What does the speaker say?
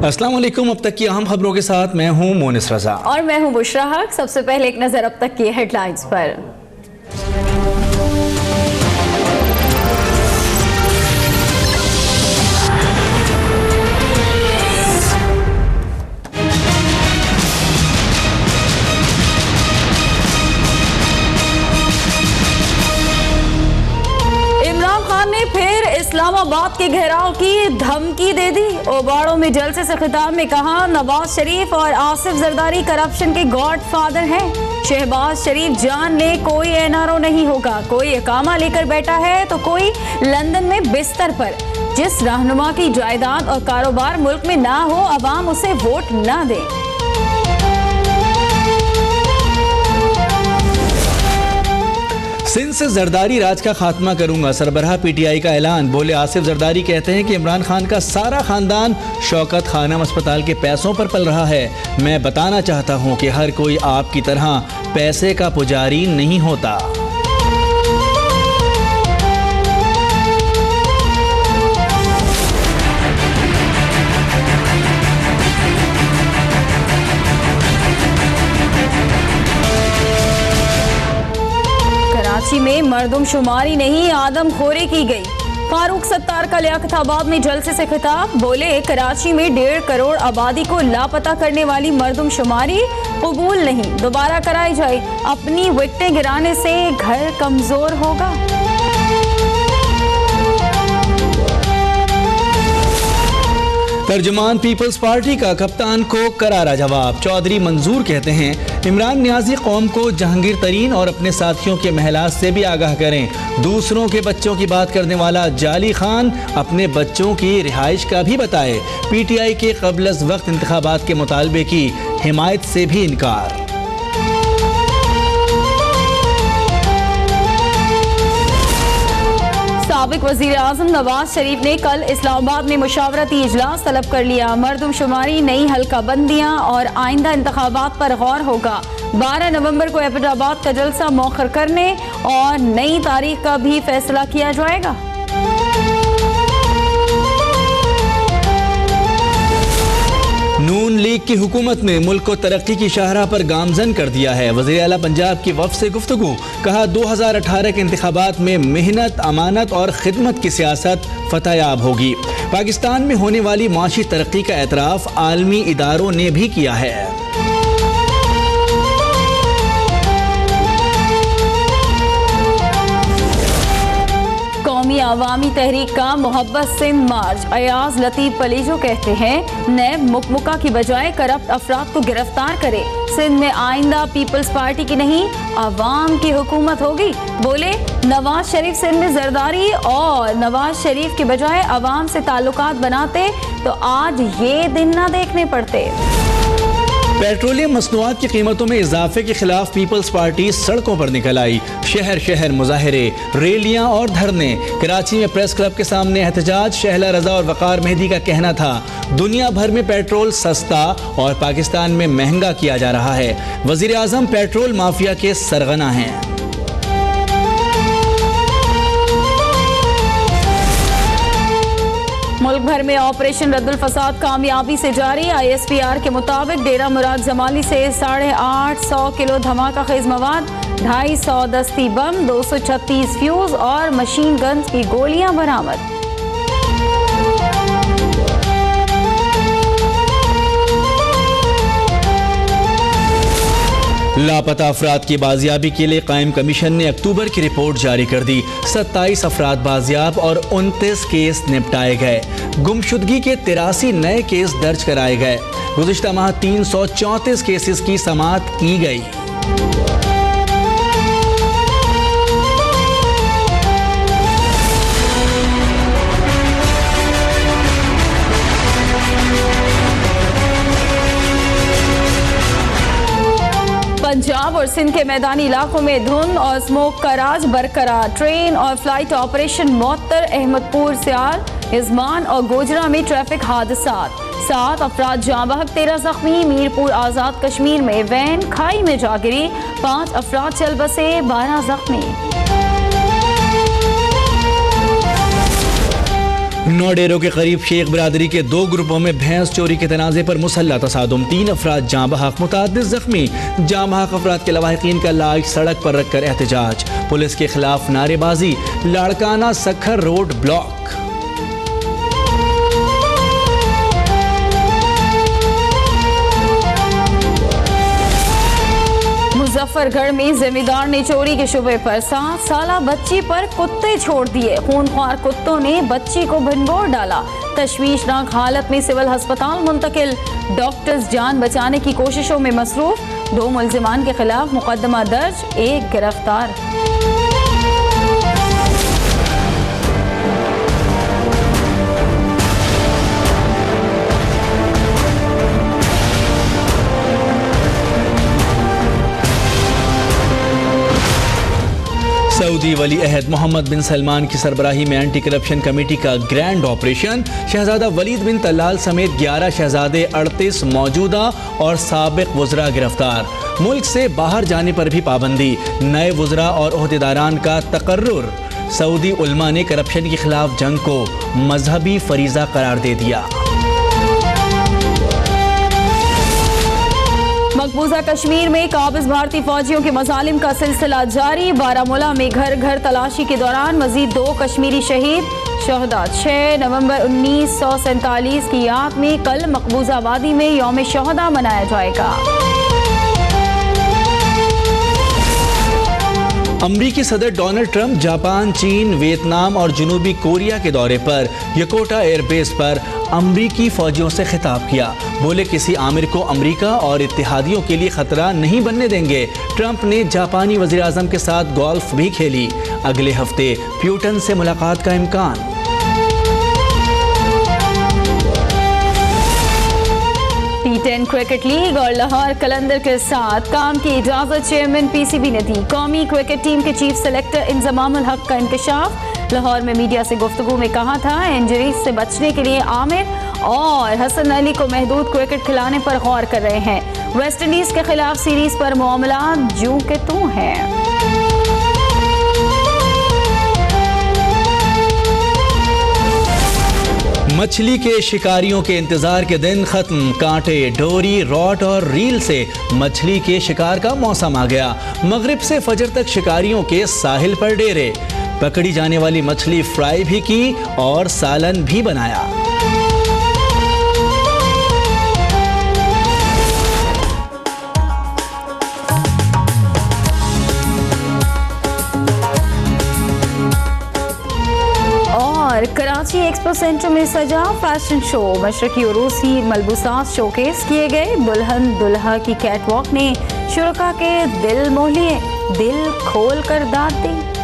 अस्सलाम वालेकुम। अब तक की अहम खबरों के साथ मैं हूं मोनिस रजा और मैं हूं बुशरा हक। सबसे पहले एक नजर अब तक की हेडलाइंस पर। फिर इस्लामाबाद के घेराव की धमकी दे दी। ओबाड़ों में जलसे से खिताब में कहा, नवाज शरीफ और आसिफ जरदारी करप्शन के गॉडफादर हैं। शहबाज शरीफ जान ले कोई एनआरओ नहीं होगा, कोई इकामा लेकर बैठा है तो कोई लंदन में बिस्तर पर। जिस रहनुमा की जायदाद और कारोबार मुल्क में ना हो, अवाम उसे वोट ना दे। सिंध से जरदारी राज का खात्मा करूंगा, सरबराह पीटीआई का ऐलान। बोले आसिफ जरदारी कहते हैं कि इमरान खान का सारा खानदान शौकत खानम अस्पताल के पैसों पर पल रहा है। मैं बताना चाहता हूं कि हर कोई आपकी तरह पैसे का पुजारी नहीं होता। कराची में मर्दमशुमारी नहीं, आदमखोरी की गई। फारूक सत्तार का लियाकताबाद में जलसे से खिताब। बोले कराची में 1.5 करोड़ आबादी को लापता करने वाली मर्दमशुमारी कबूल नहीं, दोबारा कराई जाए। अपनी विकटें गिराने से घर कमजोर होगा। तर्जुमान पीपल्स पार्टी का कप्तान को करारा जवाब। चौधरी मंजूर कहते हैं इमरान नियाजी कौम को जहांगीर तरीन और अपने साथियों के महलात से भी आगाह करें। दूसरों के बच्चों की बात करने वाला जाली खान अपने बच्चों की रिहाइश का भी बताए। पीटीआई के क़ब्ल अज़ वक्त इंतखाबात के मुतालबे की हिमायत से भी इनकार। साबिक वज़ीर आज़म नवाज शरीफ ने कल इस्लामाबाद में मुशावरती इजलास तलब कर लिया। मर्दमशुमारी, नई हल्का बंदियाँ और आइंदा इंतखाबात पर गौर होगा। 12 नवंबर को एबटाबाद का जलसा मौखर करने और नई तारीख का भी फैसला किया जाएगा। नून लीग की हुकूमत ने मुल्क को तरक्की की शाहराह पर गामजन कर दिया है। वज़ीर आला पंजाब की वफ़द से गुफ्तगू। कहा 2018 के इंतखाबात में मेहनत, अमानत और खिदमत की सियासत फतहयाब होगी। पाकिस्तान में होने वाली माशी तरक्की का एतराफ़ आलमी इदारों ने भी किया है। कौमी अवामी तहरीक का मोहब्बत सिंध मार्च। अयाज लतीफ़ पलीजो कहते हैं नैब मुकमुका की बजाय करप्ट अफराद को गिरफ्तार करे। सिंध में आइंदा पीपल्स पार्टी की नहीं, अवाम की हुकूमत होगी। बोले नवाज शरीफ सिंध में जरदारी और नवाज शरीफ की बजाय अवाम से ताल्लुकात बनाते तो आज ये दिन ना देखने पड़ते। पेट्रोलियम मसनूआत की कीमतों में इजाफे के खिलाफ पीपल्स पार्टी सड़कों पर निकल आई। शहर शहर मुजाहरे, रैलियां और धरने। कराची में प्रेस क्लब के सामने एहतजाज। शहला रजा और वकार मेहदी का कहना था दुनिया भर में पेट्रोल सस्ता और पाकिस्तान में महंगा किया जा रहा है। वजीर आजम पेट्रोल माफिया के सरगना हैं। मुल्क भर में ऑपरेशन रद्दुल फसाद कामयाबी से जारी। ISPR के मुताबिक डेरा मुराद जमाली से 850 किलो धमाका खेज मवाद, 250 दस्ती बम, 236 फ्यूज और मशीन गन की गोलियां बरामद। लापता अफराद की बाजियाबी के लिए कायम कमीशन ने अक्टूबर की रिपोर्ट जारी कर दी। 27 अफराद बाजियाब और 29 केस निपटाए गए। गुमशुदगी के 83 नए केस दर्ज कराए गए। गुज़िश्ता माह 334 केसेस की समाअत की गई। पंजाब और सिंध के मैदानी इलाकों में धुंध और स्मोक का राज बरकरार। ट्रेन और फ्लाइट ऑपरेशन मुअत्तर। अहमदपुर, सियाल, इज़मान और गोजरा में ट्रैफिक हादसात। 7 अफराद जाँ बहक, 13 जख्मी। मीरपुर आज़ाद कश्मीर में वैन खाई में जा गिरी, 5 अफराद चल बसे, 12 जख्मी। 9 डेरों के करीब शेख बरादरी के 2 ग्रुपों में भैंस चोरी के तनाज़े पर मुसल्ला तसादुम, 3 अफराद जाँ बहक, मुतअद्दिद जख्मी। जाँ बहक अफराद के लवाहिकीन का लाश सड़क पर रखकर एहतजाज, पुलिस के खिलाफ नारेबाजी, लाड़काना सखर रोड ब्लॉक। मुजफ्फरगढ़ में जिम्मेदार ने चोरी के शुबे पर 7 साला बच्ची पर कुत्ते छोड़ दिए। खूनख्वार कुत्तों ने बच्ची को भिंगोर डाला, तशवीशनाक हालत में सिविल अस्पताल मुंतकिल। डॉक्टर्स जान बचाने की कोशिशों में मसरूफ, 2 मुल्जिमान के खिलाफ मुकदमा दर्ज, 1 गिरफ्तार। सऊदी वली अहद मोहम्मद बिन सलमान की सरबराही में एंटी करप्शन कमेटी का ग्रैंड ऑपरेशन, शहजादा वलीद बिन तलाल समेत 11 शहजादे, 38 मौजूदा और साबिक वज़रा गिरफ्तार। मुल्क से बाहर जाने पर भी पाबंदी, नए वज़रा और ओहदेदारान का तकर्रुर। सऊदी उलमा ने करप्शन के खिलाफ जंग को मजहबी फरीज़ा करार दे दिया। मकबूजा कश्मीर में काबिज भारतीय फौजियों के मजालिम का सिलसिला जारी। बारामूला में घर घर तलाशी के दौरान मजीद 2 कश्मीरी शहीद। शहदा 6 नवंबर 1947 की याद में कल मकबूजा वादी में यौम शहदा मनाया जाएगा। अमरीकी सदर डोनाल्ड ट्रंप जापान, चीन, वियतनाम और जनूबी कोरिया के दौरे पर यकोटा एयरबेस पर अमरीकी फौजियों से खिताब किया। बोले किसी आमिर को अमरीका और इत्तेहादियों के लिए खतरा नहीं बनने देंगे। ट्रंप ने जापानी वज़ीर आज़म के साथ गोल्फ भी खेली। अगले हफ्ते प्यूटन से मुलाकात का इम्कान। T10 क्रिकेट लीग और लाहौर कलंदर के साथ काम की इजाजत चेयरमैन PCB ने दी। कौमी क्रिकेट टीम के चीफ सेलेक्टर इंजमामुल हक का इंकशाफ। लाहौर में मीडिया से गुफ्तगू में कहा था इंजरीज से बचने के लिए आमिर और हसन अली को महदूद क्रिकेट खिलाने पर गौर कर रहे हैं। वेस्ट इंडीज के खिलाफ सीरीज पर मामला जूं के तूं है। मछली के शिकारियों के इंतजार के दिन खत्म। कांटे, डोरी, रॉड और रील से मछली के शिकार का मौसम आ गया। मगरिब से फजर तक शिकारियों के साहिल पर डेरे। पकड़ी जाने वाली मछली फ्राई भी की और सालन भी बनाया। कराची एक्सपो सेंटर में सजा फैशन शो, मशरकी और रूसी मलबूसात शोकेस किए गए। दुल्हन दुल्हा की कैटवॉक ने शुरका के दिल मोह लिए, दिल खोल कर दाद दी।